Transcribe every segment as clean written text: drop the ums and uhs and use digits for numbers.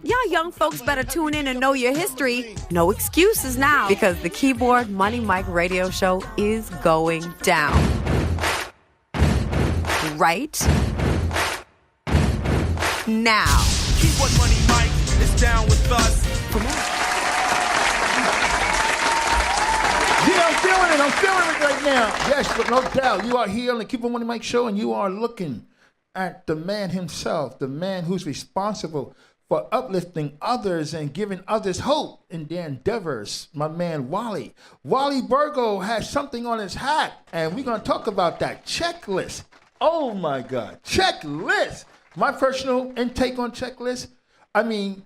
Y'all young folks better tune in and know your history. No excuses now, because the Keyboard Money Mike radio show is going down. Right now. Keyboard Money Mike is down with us. Yeah, I'm feeling it right now. Yes, but no doubt, you are here on the Keyboard Money Mike show, and you are looking at the man himself, the man who's responsible for uplifting others and giving others hope in their endeavors, my man Wali. Wali Burgos has something on his hat, and we're going to talk about that checklist. Oh, my God, checklist. My personal intake on checklist, I mean,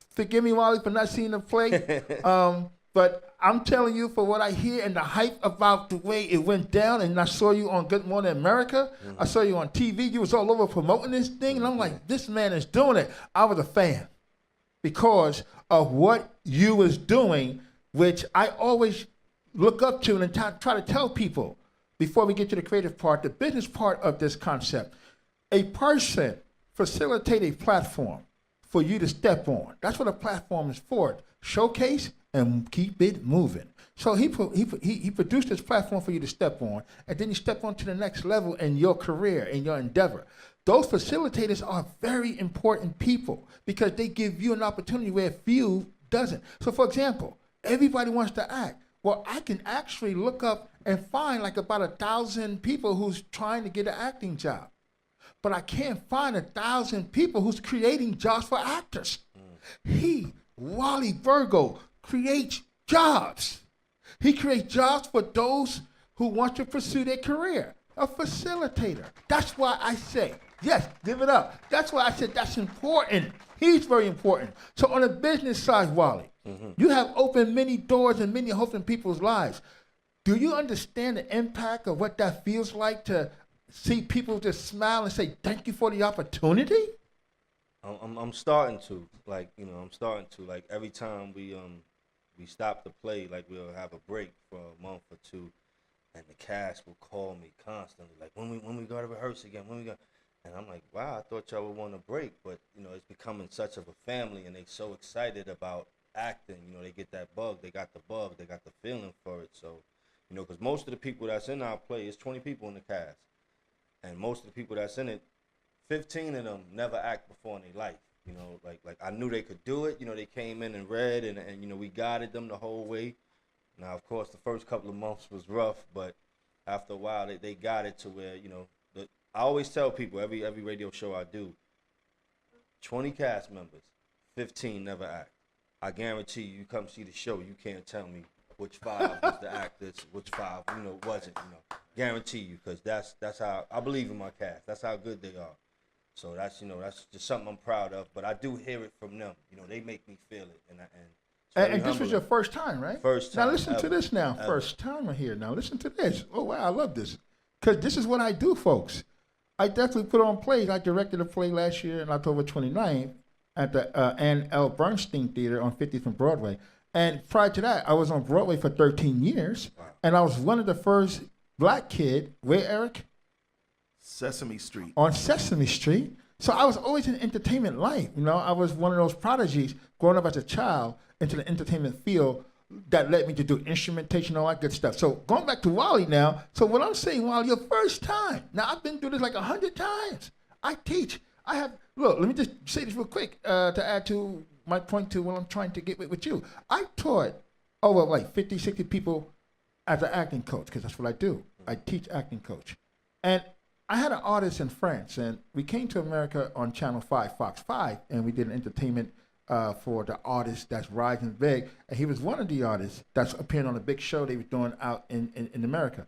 forgive me, Wali, for not seeing the play, but I'm telling you, for what I hear and the hype about the way it went down, and I saw you on Good Morning America, I saw you on TV, you was all over promoting this thing, and I'm like, this man is doing it. I was a fan because of what you was doing, which I always look up to and try to tell people before we get to the creative part, the business part of this concept. A person facilitate a platform for you to step on. That's what a platform is for. Showcase and keep it moving. So he produced this platform for you to step on, and then you step on to the next level in your career, in your endeavor. Those facilitators are very important people because they give you an opportunity where few doesn't. So for example, everybody wants to act. Well, I can actually look up and find like about 1,000 people who's trying to get an acting job. But I can't find 1,000 people who's creating jobs for actors. He, Wali Burgos, creates jobs. He creates jobs for those who want to pursue their career. A facilitator. That's why I say, yes, give it up. That's why I said that's important. He's very important. So on the business side, Wali, you have opened many doors and many hopes in people's lives. Do you understand the impact of what that feels like to see people just smile and say, thank you for the opportunity? I'm starting to, like, every time we stop to play, like we'll have a break for a month or two, and the cast will call me constantly, like, when we go to rehearse again, and I'm like, wow, I thought y'all would want a break, but it's becoming such of a family, and they so excited about acting, they get that bug, they got the feeling for it, so, because most of the people that's in our play, it's 20 people in the cast, and most of the people that's in it, 15 of them never act before in their life. Like I knew they could do it. They came in and read, and we guided them the whole way. Now, of course, the first couple of months was rough, but after a while, they got it to where, I always tell people, every radio show I do, 20 cast members, 15 never act. I guarantee you come see the show, you can't tell me which 5 was the actors, which 5, wasn't, Guarantee you, because that's how, I believe in my cast. That's how good they are. So that's just something I'm proud of. But I do hear it from them. They make me feel it, and this was your first time, right? First time. Now listen to this now. Ever. First time here. Now listen to this. Oh wow, I love this, because this is what I do, folks. I definitely put on plays. I directed a play last year on October 29th at the Ann L. Bernstein Theater on 50th and Broadway. And prior to that, I was on Broadway for 13 years, and I was one of the first black kid. Where, Eric? Sesame Street. On Sesame Street. So I was always in entertainment life. I was one of those prodigies growing up as a child into the entertainment field that led me to do instrumentation, all that good stuff. So going back to Wali now, so what I'm saying, Wali, your first time. Now I've been through this like 100 times. I teach. Look, let me just say this real quick to add to my point to what I'm trying to get with you. I taught over like 50, 60 people as an acting coach, because that's what I do. I teach acting coach. And I had an artist in France, and we came to America on Channel 5, Fox 5, and we did an entertainment for the artist that's rising big. And he was one of the artists that's appearing on a big show they were doing out in America.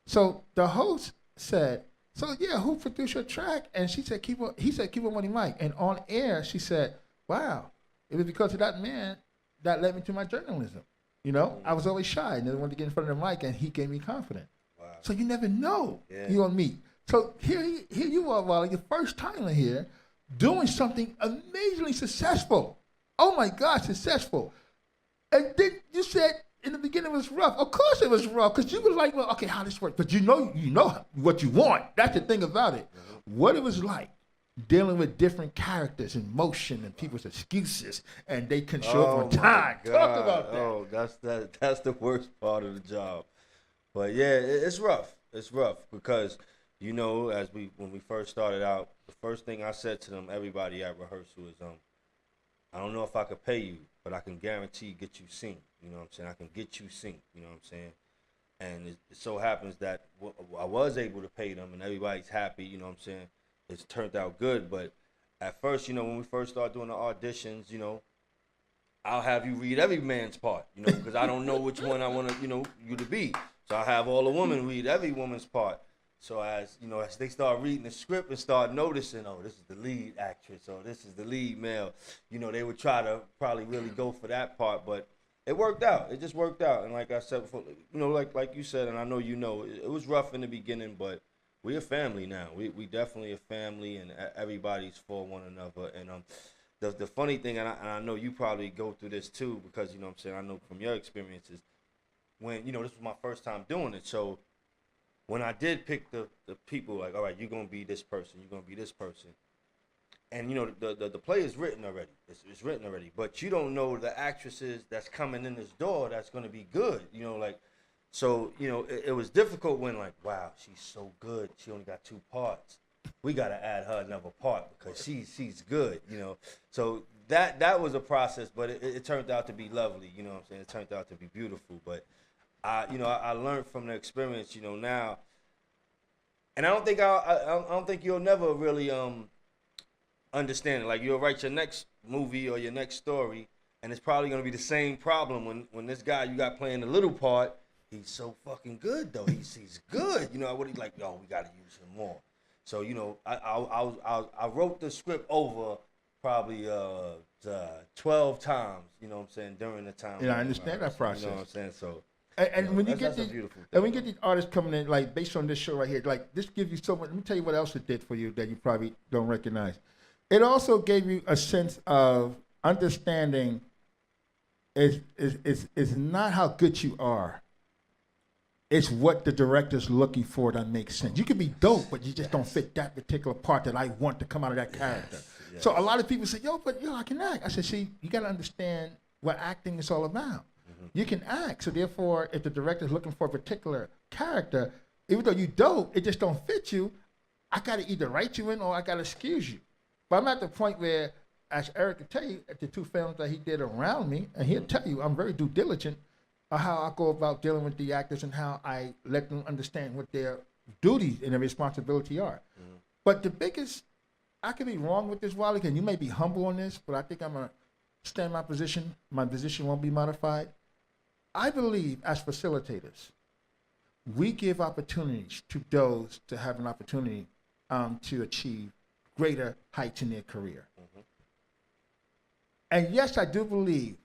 So the host said, so yeah, who produced your track? And he said, keep on Money Mike. And on air, she said, wow, it was because of that man that led me to my journalism. I was always shy and didn't want to get in front of the mic, and he gave me confidence. Wow. So you never know you're going to meet. So here you are, Wally, your first time here, doing something amazingly successful. Oh my God, successful. And then you said in the beginning it was rough. Of course it was rough, because you were like, well, okay, how this works. But you know what you want. That's the thing about it. What it was like dealing with different characters and motion and people's excuses, and they can show up Oh on time. my Talk God. about that. Oh, that's the worst part of the job. But yeah, it's rough. It's rough because when we first started out, the first thing I said to them, everybody at rehearsal is I don't know if I could pay you, but I can guarantee get you synced. You know what I'm saying? I can get you synced. You know what I'm saying? And it so happens that I was able to pay them, and everybody's happy. You know what I'm saying? It's turned out good, but at first, when we first started doing the auditions, I'll have you read every man's part, because I don't know which one I want to, you to be. So I'll have all the women read every woman's part. So as they start reading the script and start noticing, oh, this is the lead actress, or this is the lead male, they would try to probably really go for that part, but it worked out. It just worked out. And like I said before, like you said, and I know it was rough in the beginning, but we're a family now. We definitely a family, and everybody's for one another. And the funny thing, and I know you probably go through this too, because you know what I'm saying, I know from your experiences, when this was my first time doing it, so when I did pick the people, like, all right, you're gonna be this person, you're gonna be this person, and the play is written already. It's written already, but you don't know the actresses that's coming in this door that's gonna be good. So it was difficult when, like, wow, she's so good. She only got 2 parts. We gotta add her another part because she's good. So that was a process, but it turned out to be lovely. You know what I'm saying? It turned out to be beautiful. But I learned from the experience. Now, and I don't think you'll never really understand it. Like, you'll write your next movie or your next story, and it's probably gonna be the same problem when this guy you got playing the little part. He's so fucking good though. He's good. What he like? Yo, we gotta use him more. So I wrote the script over probably 12 times. You know what I'm saying, during the time. Yeah, I understand that process. You know what I'm saying? So. And when you get these artists coming in, like based on this show right here, like this gives you so much. Let me tell you what else it did for you that you probably don't recognize. It also gave you a sense of understanding. Is not how good you are. It's what the director's looking for that makes sense. You can be dope, but you just don't fit that particular part that I want to come out of that character. Yes. So a lot of people say, I can act. I said, see, you got to understand what acting is all about. Mm-hmm. You can act. So therefore, if the director's looking for a particular character, even though you dope, it just don't fit you, I got to either write you in or I got to excuse you. But I'm at the point where, as Eric can tell you, at the 2 films that he did around me, and he'll tell you I'm very due diligent how I go about dealing with the actors and how I let them understand what their duties and their responsibility are. Mm-hmm. But the biggest, I could be wrong with this, Wally, and you may be humble on this, but I think I'm going to stand my position. My position won't be modified. I believe as facilitators, we give opportunities to those to have an opportunity to achieve greater heights in their career. Mm-hmm. And yes, I do believe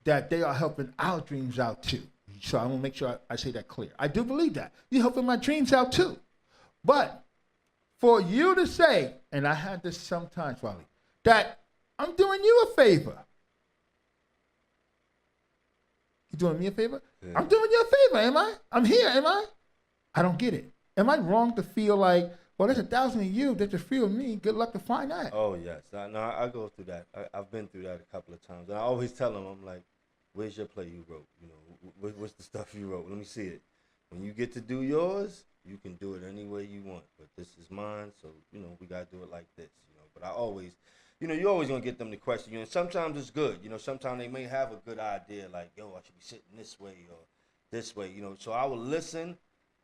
that they are helping our dreams out too. So I want to make sure I say that clear. I do believe that. You're helping my dreams out too. But for you to say, and I had this sometimes, Wally, that I'm doing you a favor. You doing me a favor? Yeah. I'm doing you a favor, am I? I'm here, am I? I don't get it. Am I wrong to feel like, well, there's 1,000 of you, there's a few of me. Good luck to find that. Oh, yes. I go through that. I've been through that a couple of times. And I always tell them, I'm like, where's your play you wrote? What's the stuff you wrote? Let me see it. When you get to do yours, you can do it any way you want. But this is mine, so, we got to do it like this. But I always, you're always going to get them to question you. And sometimes it's good. Sometimes they may have a good idea, like, yo, I should be sitting this way or this way. So I will listen.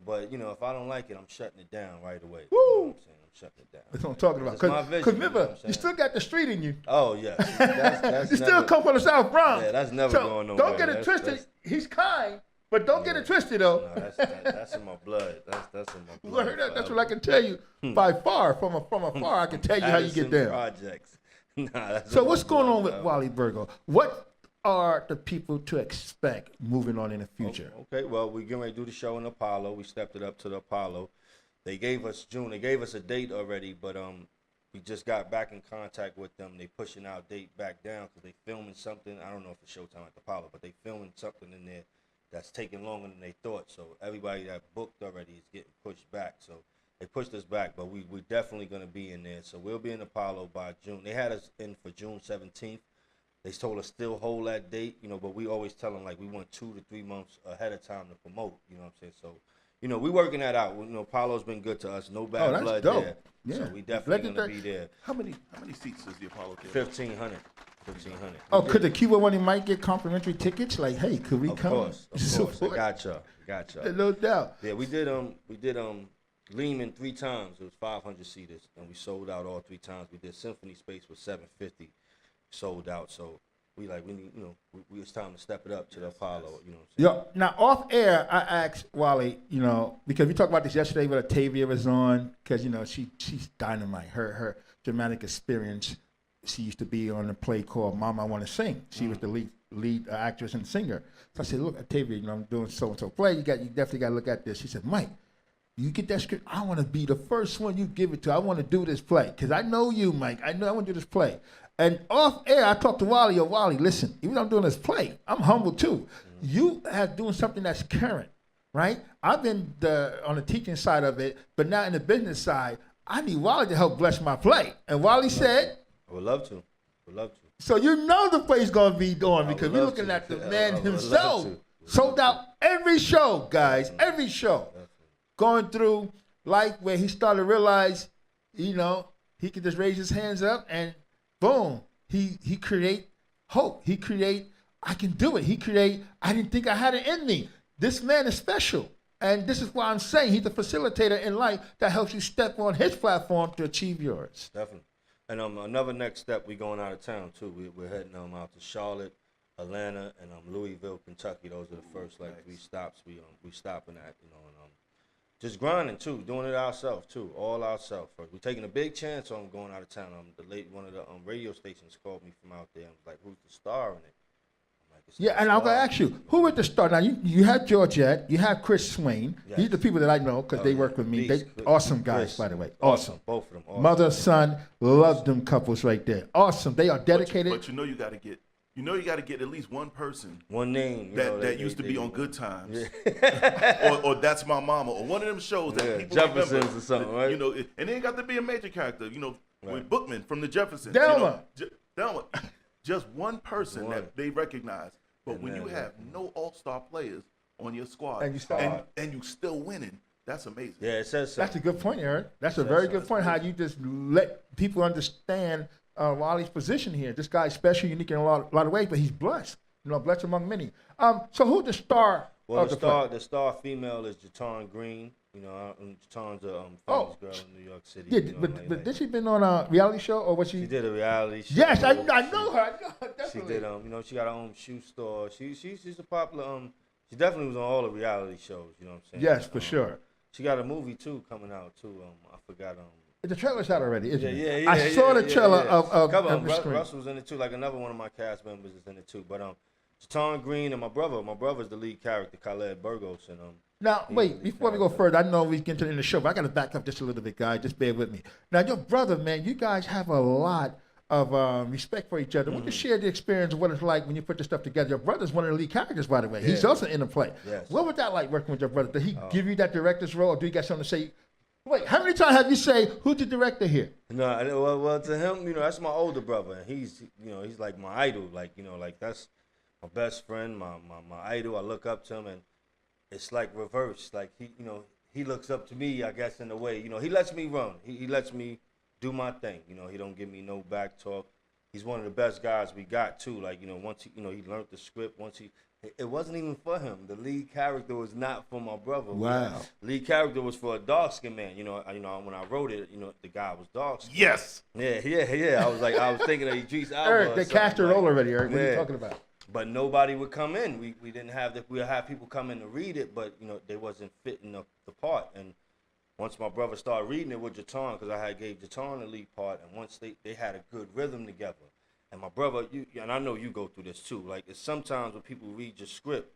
But, if I don't like it, I'm shutting it down right away. Woo! You know what I'm saying? I'm shutting it down. That's what I'm talking about. Because remember, you still got the street in you. Oh, yeah. That's you still come from the South Bronx. Yeah, that's never going nowhere. Don't get it twisted. He's kind, but don't get it twisted, though. No, that's in my blood. That's in my blood. Heard that? That's what I can tell you. By far, from afar, I can tell you how you get there. Projects. So what's going on with Wali Burgos? What are the people to expect moving on in the future? Okay, well, we're getting ready to do the show in Apollo. We stepped it up to the Apollo. They gave us June. They gave us a date already, but we just got back in contact with them. They pushing our date back down because they filming something. I don't know if it's showtime at the Apollo, but they filming something in there that's taking longer than they thought. So everybody that booked already is getting pushed back. So They pushed us back, but we're definitely going to be in there. So we'll be in Apollo by June. They had us in for June 17th. They told us still hold that date, but we always tell them, like, we want 2 to 3 months ahead of time to promote, you know what I'm saying? So, we working that out. Apollo's been good to us. No bad blood dope. there. Yeah. So we definitely going to be there. How many seats does the Apollo get? 1,500. Oh, could the Cuba Money might get complimentary tickets? Like, hey, could we come? Of course. I got y'all. No doubt. Yeah, we did Lehman 3 times. It was 500 seaters, and we sold out all 3 times. We did Symphony Space with 750, sold out. So we need, it's time to step it up to the Apollo. You know what I'm saying? Yo, now off air, I asked Wally, because we talked about this yesterday when Tavia was on, because she's dynamite. Her dramatic experience. She used to be on a play called Mama I Want to Sing. She was the lead actress and singer. So I said, look, Tavia, I'm doing so and so play. You definitely got to look at this. She said, Mike, you get that script. I want to be the first one you give it to. I want to do this play because I know you, Mike. I want to do this play. And off air, I talked to Wally. Yo, Wally, listen, even though I'm doing this play, I'm humble too. You have doing something that's current, right? I've been on the teaching side of it, but now in the business side, I need Wally to help bless my play. And Wally said, I would love to. So the play's going to be on because we're looking at the man himself. Sold out every show, guys, every show. Going through life where he started to realize, he could just raise his hands up and boom, he create hope. He create, I can do it. He create, I didn't think I had it in me. This man is special. And this is why I'm saying he's the facilitator in life that helps you step on his platform to achieve yours. Definitely. And another next step, we going out of town too. We're heading out to Charlotte, Atlanta, and Louisville, Kentucky. Those are the first 3 stops we stopping at, and just grinding too, doing it ourselves too, all ourselves. We're taking a big chance on going out of town. One of the radio stations called me from out there and was like, "Who's the star in it?" Yeah, and I'm going to ask you, who was the star? Now, you have Georgette, you have Chris Swain. Yes. These are the people that I know because they work with me. They awesome guys, by the way. Awesome. Both of them. Awesome. Mother, son, love them couples right there. Awesome. They are dedicated. But you got to get at least one person. One name. That used to be on Good Times. Yeah. or That's My Mama. Or one of them shows that people Jeffersons remember. or something, right? And it ain't got to be a major character. With Bookman from the Jeffersons. Delma. Delma. Just one person that they recognize. But when you have no all-star players on your squad and you still winning, that's amazing. Yeah, it says so. That's a good point, Eric. That's a very good point, how you just let people understand Wally's position here. This guy's special, unique in a lot of ways, but he's blessed. Blessed among many. So who's the star of the play? The star female is Jaton Green. Jaton's a famous girl in New York City. Yeah, but did she been on a reality show or was she? She did a reality show. Yes, I know her. Definitely. She did. She got her own shoe store. She's a popular. She definitely was on all the reality shows. You know what I'm saying? Yes, for sure. She got a movie too coming out too. I forgot. The trailer's out already, isn't it? Yeah. I saw the trailer of Russell's in it too. Like another one of my cast members is in it too. But Jaton Green and my brother's the lead character, Wali Burgos, and Now, wait, before we go further, I know we get into the show, but I got to back up just a little bit, guys. Just bear with me. Now, your brother, man, you guys have a lot of respect for each other. Would you share the experience of what it's like when you put this stuff together? Your brother's one of the lead characters, by the way. He's also in the play. Yes. What was that like working with your brother? Did he give you that director's role, or do you got something to say? Wait, how many times have you say, who's the director here? No, well, to him, that's my older brother, and he's like my idol. Like that's my best friend, my idol. I look up to him, and it's like reverse. Like he looks up to me, I guess, in a way. He lets me run. He lets me do my thing. He don't give me no back talk. He's one of the best guys we got too. Like once he learned the script. It wasn't even for him. The lead character was not for my brother. Wow. Lead character was for a dark skinned man. When I wrote it, the guy was dark skinned. Yes. Yeah. I was thinking of Idris Elba. Eric, they cast your role already, Eric. What are you talking about? But nobody would come in. We didn't have that. We would have people come in to read it, but they wasn't fitting the part. And once my brother started reading it with Jaton, because I had gave Jaton the lead part, and once they had a good rhythm together. And my brother, and I know you go through this too. Like it's sometimes when people read your script,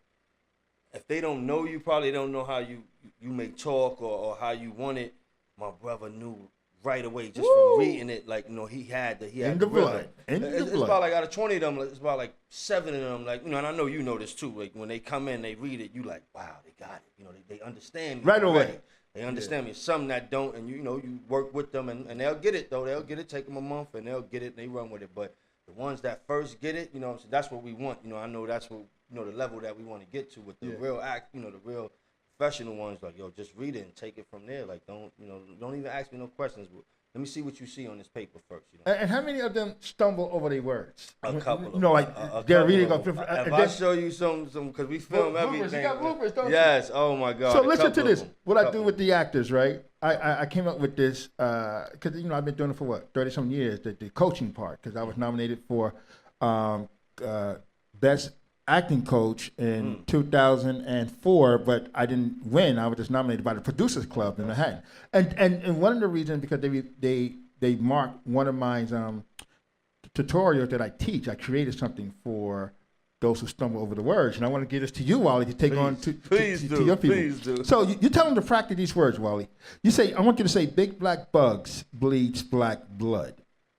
if they don't know you, probably don't know how you may talk or how you want it. My brother knew right away just from reading it. Like he had the blood. It's about like out of 20 of them, it's about like 7 of them. Like and I know you know this too. Like when they come in, they read it, you like, wow, they got it. They understand me right away. They understand me. Some that don't, and you know, you work with them, and they'll get it though. They'll get it. Take them a month, and they'll get it, and they run with it. But the ones that first get it, you know, so that's what we want. You know, I know that's what, you know, the level that we want to get to with the real act. You know, the real professional ones. Like, yo, just read it and take it from there. Like, don't even ask me no questions. Let me see what you see on this paper first. You know? And how many of them stumble over their words? A couple. You know, like they're reading. If I show you some, because we film everything. You got bloopers, don't you? Yes. Oh my God. So listen to this. What I do with the actors, right? I came up with this because you know I've been doing it for what 30-some years. The coaching part, because I was nominated for best acting coach in 2004, but I didn't win. I was just nominated by the Producers Club in Manhattan, and one of the reasons because they marked one of my tutorials that I teach. I created something for those who stumble over the words, and I want to give this to you, Wally, to take on to your people. Please do. So you tell them to practice these words, Wally. You say, I want you to say, big black bugs bleeds black blood.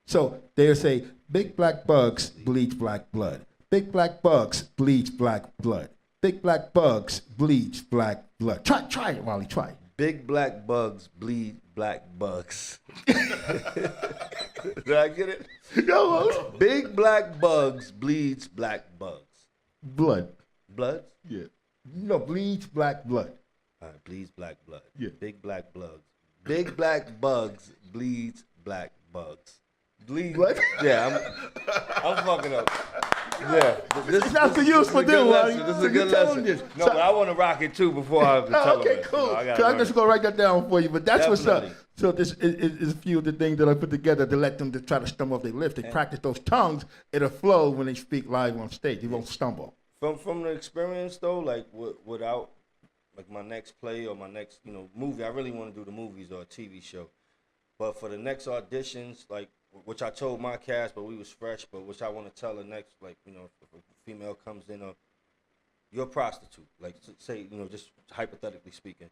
So they'll say, big black bugs bleeds black blood. Big black bugs bleeds black blood. Big black bugs bleeds black blood. Try it, Wally. Try it. Big black bugs bleed black bugs. Did I get it? No. Big black bugs bleeds black bugs. Blood. Blood? Yeah. No, bleeds black blood. All right, bleeds black blood. Yeah. Big black bugs. Big black bugs bleeds black bugs. Bleed. What? Yeah, I'm fucking up. Yeah. It's not for you, it's for them, Wally. This is So a you good tell them lesson. this. No, So- but I want to rock it too before I tell Okay, them. cool. No, I So I'm just gonna write that down for you. But that's what's up. Definitely. So this is a few of the things that I put together to let them to try to stumble off their lips. They practice those tongues. It'll flow when they speak live on stage. They won't stumble. From the experience though, like without like my next play or my next movie, I really want to do the movies or a TV show. But for the next auditions, like which I told my cast, but we was fresh, but which I want to tell the next, like if a female comes in, you're a prostitute. Like say just hypothetically speaking,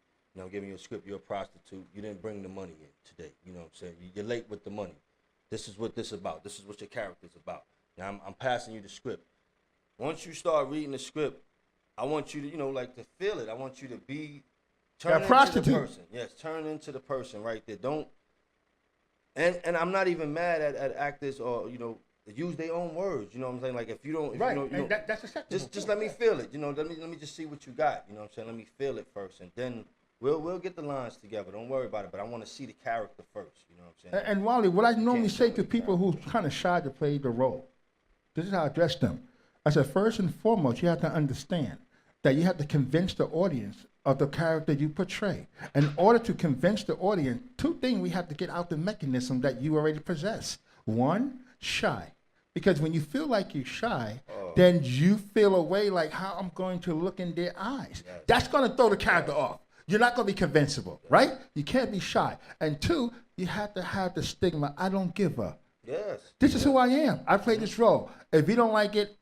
giving you a script, you're a prostitute. You didn't bring the money in today. You know what I'm saying? You're late with the money. This is what this is about. This is what your character's about. Now I'm passing you the script. Once you start reading the script, I want you to, to feel it. I want you to turn into the person. Yes, turn into the person right there. Don't, and I'm not even mad at actors or, use their own words. You know what I'm saying? Like if you don't, That's acceptable. just let me feel it. Let me just see what you got. You know what I'm saying? Let me feel it first, and then we'll get the lines together. Don't worry about it. But I want to see the character first. You know what I'm saying? And Wally, what I normally say to people who kind of shy to play the role, this is how I address them. I said, first and foremost, you have to understand that you have to convince the audience of the character you portray. In order to convince the audience, two things we have to get out the mechanism that you already possess. One, shy. Because when you feel like you're shy, then you feel a way like how I'm going to look in their eyes. Yes. That's going to throw the character off. You're not going to be convincible, right? You can't be shy. And two, you have to have the stigma, I don't give up. Yes. This is who I am. I play this role. If you don't like it,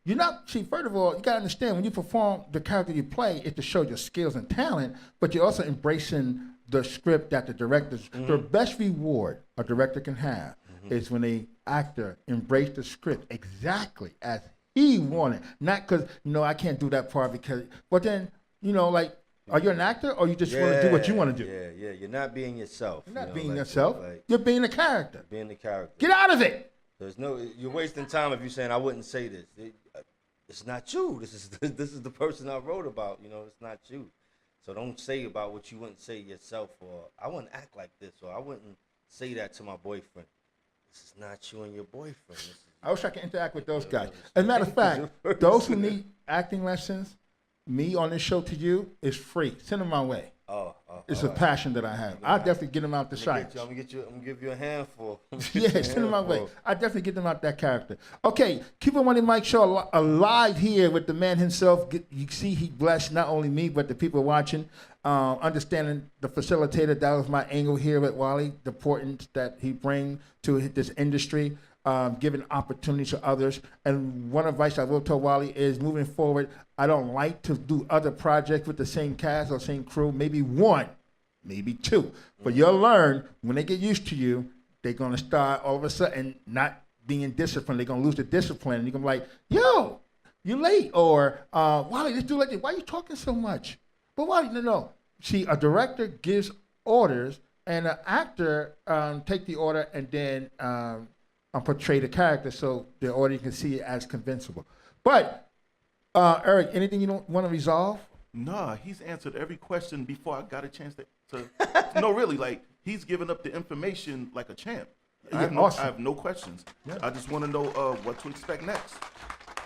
you're not, first of all, you got to understand when you perform the character you play, it's to show your skills and talent, but you're also embracing the script that the directors, the best reward a director can have is when an actor embrace the script exactly as he wanted. Not because, I can't do that part because, but then, are you an actor or you just want to do what you want to do? Yeah. You're not being yourself. You're not being yourself. You're being a character. Being the character. Get out of it. You're wasting time if you're saying I wouldn't say this. It's not you. This is the person I wrote about. It's not you. So don't say about what you wouldn't say yourself, or I wouldn't act like this, or I wouldn't say that to my boyfriend. This is not you and your boyfriend. I wish I could interact with those guys. As a matter of fact, those who need acting lessons, me on this show to you is free. Send them my way. It's a passion that I have. I'll definitely get them out the sites. I'm gonna give you a handful. Yeah, send them my way. I definitely get them out that character. Okay, Keep It Money Mike show alive here with the man himself. You see, he blessed not only me but the people watching. Understanding the facilitator, that was my angle here with Wally. The importance that he brings to this industry. Giving opportunities to others. And one advice I will tell Wally is moving forward, I don't like to do other projects with the same cast or same crew, maybe one, maybe two. But you'll learn when they get used to you, they're going to start all of a sudden not being disciplined. They're going to lose the discipline. And you're going to be like, yo, you're late. Or, Wally, let's do like this. Why are you talking so much? But Wally, no. a director gives orders, and an actor take the order and then portray the character so the audience can see it as convincible. But Eric, anything you don't want to resolve? Nah, he's answered every question before I got a chance to no, really, like he's given up the information like a champ. I have no questions. Yeah. I just want to know what to expect next.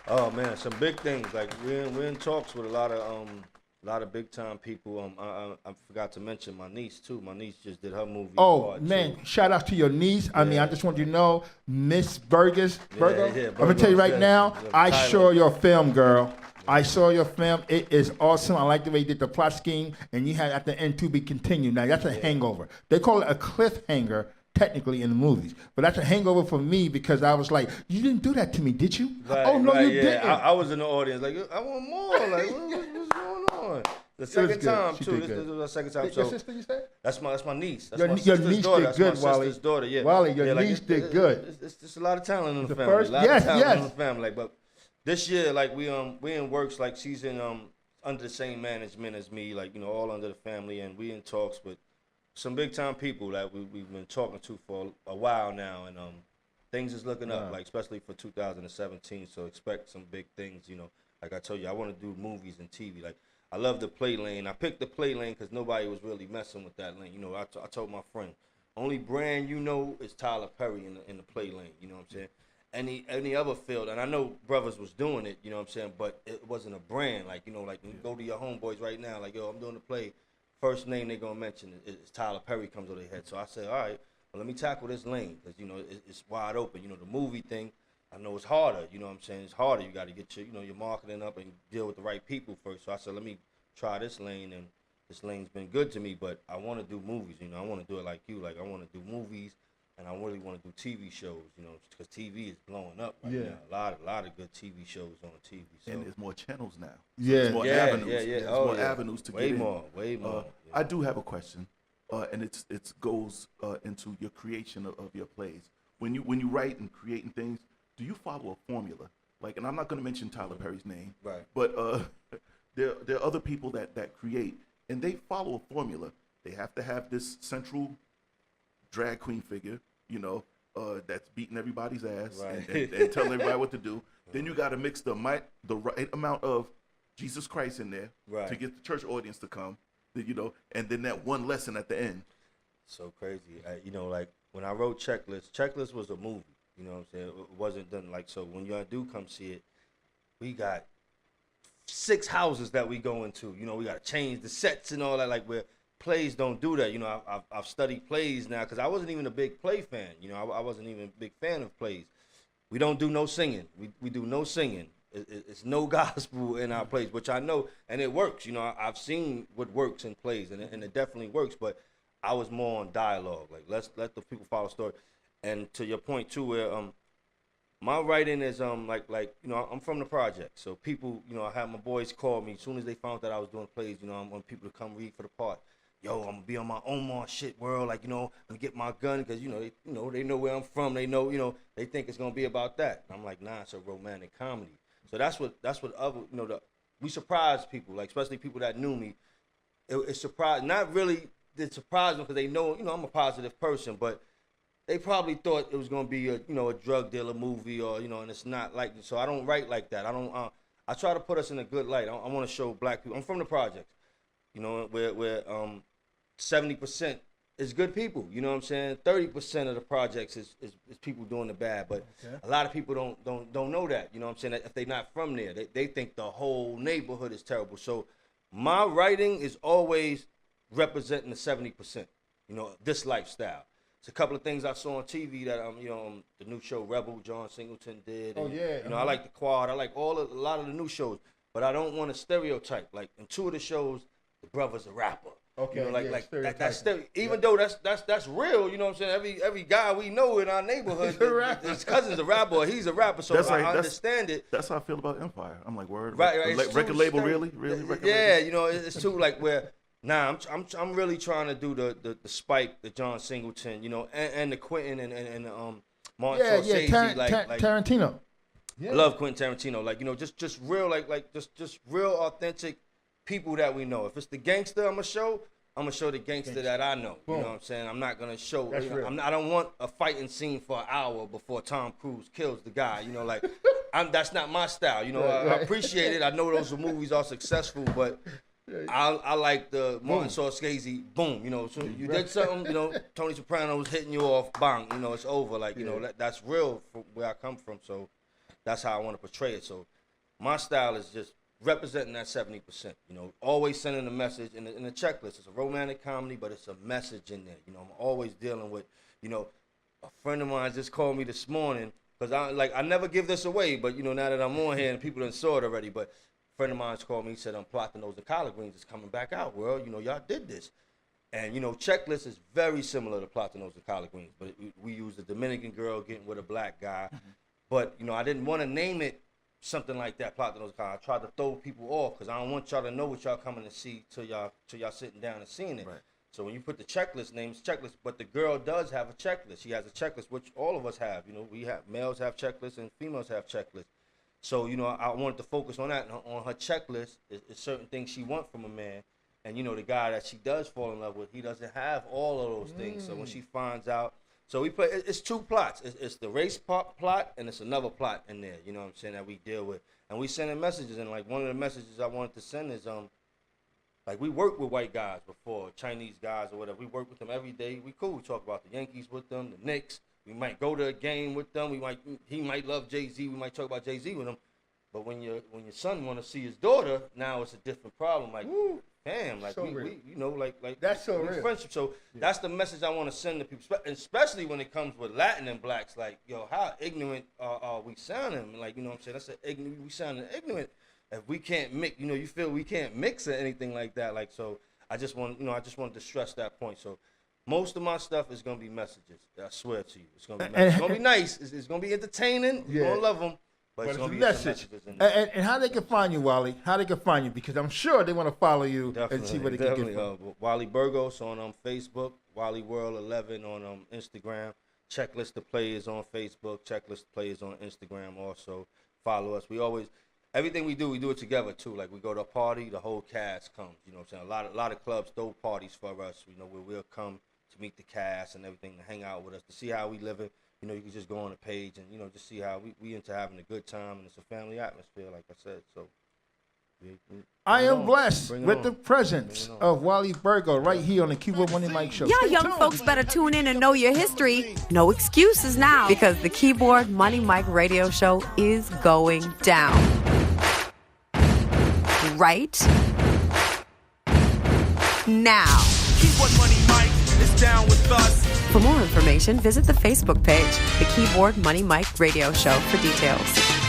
Oh man, some big things. Like we're in talks with a lot of big time people. I forgot to mention my niece too. My niece just did her movie. Oh man, shout out to your niece. I mean, I just want you to know, Miss Burgos. Burgos. I'm gonna tell you right now, I saw your film, girl. I saw your film. It is awesome. I like the way you did the plot scheme, and you had at the end to be continued. Now that's a hangover. They call it a cliffhanger technically in the movies, but that's a hangover for me because I was like, you didn't do that to me, did you? Right, oh no, right, you didn't. I was in the audience like, I want more. Like, what's going on? The second time too. This was the second time. Your sister, you said? That's my niece. That's your my niece daughter. did good, That's my Wali. sister's daughter. Yeah. Wali, your niece did good. It's a lot of talent in the family. First, a lot of talent yes. in the family. Like, but this year, like we in works. Like she's in under the same management as me. Like all under the family, and we in talks with some big time people that we've been talking to for a while now, and things is looking up. Like especially for 2017. So expect some big things. Like I told you, I want to do movies and TV. Like I love the play lane. I picked the play lane because nobody was really messing with that lane. I told my friend, only brand is Tyler Perry in the play lane. You know what I'm saying? Any other field, and I know brothers was doing it. You know what I'm saying? But it wasn't a brand. Like like you go to your homeboys right now. Like I'm doing the play. First name they're gonna mention is Tyler Perry comes to their head. So I said, all right, well let me tackle this lane because it's wide open. The movie thing. I know it's harder, you know what I'm saying? It's harder. You got to get your marketing up and deal with the right people first. So I said, let me try this lane, and this lane's been good to me, but I want to do movies, I want to do it like you. Like, I want to do movies, and I really want to do TV shows, because TV is blowing up right now. A lot of good TV shows on TV. So. And there's more channels now. So yeah. There's more avenues. Yeah. There's more avenues to way get more, in. Way more. I do have a question, and it goes into your creation of your plays. When you write and creating things, do you follow a formula? Like, and I'm not going to mention Tyler Perry's name, right? But there are other people that create, and they follow a formula. They have to have this central drag queen figure, that's beating everybody's ass, right, and telling everybody what to do. Then you got to mix the right amount of Jesus Christ in there, right, to get the church audience to come, and then that one lesson at the end. So crazy, like when I wrote Checklist was a movie. You know what I'm saying? It wasn't done like so. When y'all do come see it, we got 6 houses that we go into. We got to change the sets and all that. Like where plays don't do that. I've studied plays now because I wasn't even a big play fan. I wasn't even a big fan of plays. We don't do no singing. We do no singing. It's no gospel in our plays, which I know, and it works. I've seen what works in plays, and it definitely works. But I was more on dialogue. Like let the people follow the story. And to your point too, where my writing is like I'm from the project, so people I had my boys call me as soon as they found that I was doing plays. I want people to come read for the part. Yo, I'm gonna be on my Omar shit world, like and get my gun because they know where I'm from. They know they think it's gonna be about that. And I'm like, nah, it's a romantic comedy. So that's what other we surprise people, like especially people that knew me. It surprised, not really. It surprised them because they know I'm a positive person, but they probably thought it was gonna be a drug dealer movie or and it's not like. So I don't write like that. I don't. I try to put us in a good light. I want to show black people. I'm from the projects, where 70% is good people. You know what I'm saying? 30% of the projects is people doing the bad. But a lot of people don't know that. You know what I'm saying? If they're not from there, they think the whole neighborhood is terrible. So my writing is always representing the 70%. This lifestyle. It's a couple of things I saw on TV that the new show Rebel, John Singleton did. And, I like the Quad. I like a lot of the new shows, but I don't want to stereotype. Like in 2 of the shows, the brother's a rapper. Okay, that's even though that's real. You know what I'm saying? Every guy we know in our neighborhood, his cousin's a rapper or he's a rapper. So I understand it. That's how I feel about Empire. I'm like, word. Right. Record label, really. Record label? Label? It's too like where. Nah, I'm really trying to do the Spike, the John Singleton, and the Quentin and Martin Scorsese, Tarantino. I love Quentin Tarantino, just real just real authentic people that we know. If it's the gangster I'm gonna show the gangster that I know. Boom. You know what I'm saying? I'm not gonna show. That's You know, real. I don't want a fighting scene for an hour before Tom Cruise kills the guy. You know, like that's not my style. You know, I appreciate it. I know those movies are successful, but I like the Martin Scorsese. Boom. You know, so you did something. You know, Tony Soprano was hitting you off. Bang. You know, it's over. Like you know, that's real from where I come from. So that's how I want to portray it. So my style is just representing that 70%, you know, always sending a message in the checklist. It's a romantic comedy, but it's a message in there. You know, I'm always dealing with, you know, a friend of mine just called me this morning because I never give this away, but you know, now that I'm on here and people done saw it already, but a friend of mine's called me, said, Plotting Those and Collard Greens is coming back out. Well, you know, y'all did this. And, you know, Checklist is very similar to Plotting Those and Collard Greens, but we use a Dominican girl getting with a black guy. But, you know, I didn't want to name it something like that, Plotting Those Collard. I tried to throw people off because I don't want y'all to know what y'all coming to see till y'all sitting down and seeing it. Right. So when you put the checklist names, checklist, but the girl does have a checklist. She has a checklist, which all of us have. You know, males have checklists and females have checklists. So, you know, I wanted to focus on that. And on her checklist is certain things she wants from a man. And, you know, the guy that she does fall in love with, he doesn't have all of those things. So when she finds out, so we play, it's two plots. It's the race plot and it's another plot in there, you know what I'm saying, that we deal with. And we sending messages, and like one of the messages I wanted to send is, like we work with white guys before, Chinese guys or whatever. We work with them every day. We cool. We talk about the Yankees with them, the Knicks. We might go to a game with them. He might love Jay-Z. We might talk about Jay-Z with him. But when your son want to see his daughter, now it's a different problem. Like, damn, like so we you know, like that's so real. Friendship. So that's the message I want to send to people, especially when it comes with Latin and blacks. Like, yo, how ignorant are we sounding? Like, you know what I'm saying? That's we sounding ignorant if we can't mix. You know, you feel we can't mix or anything like that. Like, so I just wanted to stress that point. So most of my stuff is gonna be messages. I swear to you, it's gonna be it's gonna be nice. It's gonna be entertaining. You're gonna love them. But it's a message. And how they can find you, Wally? How they can find you? Because I'm sure they want to follow you and see what they can get from. Wali Burgos on Facebook, Wali World 11 on Instagram, Checklist the Players on Facebook, Checklist the Players on Instagram. Also follow us. Everything we do it together too. Like we go to a party, the whole cast comes. You know what I'm saying? A lot of clubs throw parties for us. You know, where we'll come to meet the cast and everything, to hang out with us, to see how we live it. You know, you can just go on the page and, you know, just see how we into having a good time, and it's a family atmosphere, like I said. So I am blessed with the presence of Wali Burgos right here on the Keyboard Money Mike Show. Y'all young folks better tune in and know your history. No excuses now, because the Keyboard Money Mike radio show is going down. Right now. Keyboard Money Mike is down with us. For more information, visit the Facebook page, The Keyboard Money Mike Radio Show, for details.